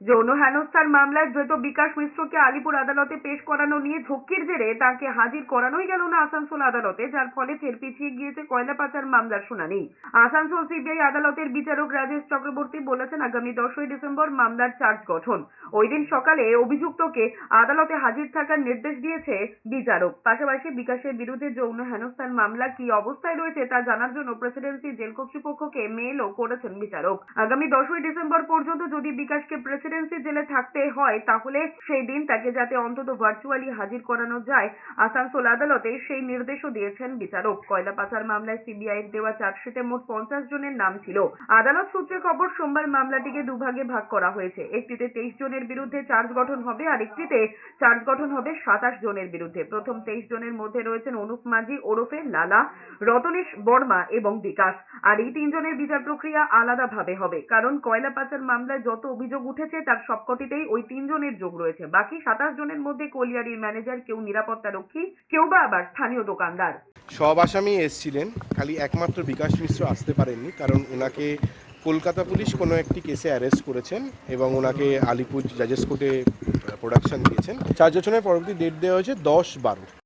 যৌন হেনস্থার মামলায় ধৃত বিকাশ মিশ্রকে আলিপুর আদালতে পেশ করানো নিয়ে ঝক্কির জেরে তাকে হাজির করানোই গেল না আসানসোল আদালতে, যার ফলে ফের পিছিয়ে গিয়েছে কয়লা পাচার মামলার শুনানি। আসানসোল সিবিআই আদালতের বিচারক রাজেশ চক্রবর্তী বলেছেন, আগামী 10ই ডিসেম্বর মামলার চার্জ গঠন। ওই দিন সকালে অভিযুক্তকে আদালতে হাজির থাকার নির্দেশ দিয়েছে বিচারক। পাশাপাশি বিকাশের বিরুদ্ধে যৌন হেনস্থার মামলা কি অবস্থায় রয়েছে তা জানার জন্য প্রেসিডেন্সি জেল কর্তৃপক্ষকে মেলও করেছেন বিচারক। আগামী 10ই ডিসেম্বর পর্যন্ত যদি বিকাশকে প্রেসিডেন্সি জেলে থাকতে হয়, তাহলে সেই দিন তাকে যাতে অন্তত ভার্চুয়ালি হাজির করানো যায় আসানসোল আদালতে, সেই নির্দেশও দিয়েছেন বিচারক। কয়লা পাচার মামলায় সিবিআই এর দেওয়া চার্জশিটে মোট 50 জনের নাম ছিল। আদালত সূত্রে খবর, সোমবার মামলাটিকে দুভাগে ভাগ করা হয়েছে। একটিতে 23 জনের বিরুদ্ধে চার্জ গঠন হবে, আর একটিতে চার্জ গঠন হবে 27 জনের বিরুদ্ধে। প্রথম 23 জনের মধ্যে রয়েছেন অনুপ মাঝি ওরফে লালা, রতনেশ বর্মা এবং বিকাশ। আর এই 3 জনের বিচার প্রক্রিয়া আলাদাভাবে হবে, কারণ কয়লা পাচার মামলায় যত অভিযোগ উঠেছে তার সবকটিতেই ওই 3 জনের যোগ রয়েছে। বাকি 27 জনের মধ্যে কলিয়ারির ম্যানেজার, কেউ নিরাপত্তা রক্ষী, কেউ বা আবার স্থানীয় দোকানদার। সব আসামি এসেছিলেন, খালি একমাত্র বিকাশ মিশ্র আসতে পারেননি, কারণ ওনাকে কলকাতা পুলিশ কোনো একটি কেসে অ্যারেস্ট করেছেন এবং ওনাকে আলিপুর জাজেস কোর্টে প্রোডাকশন দিয়েছেন। চার্জ গঠনের পরবর্তী ডেট দেওয়া হয়েছে 10/12।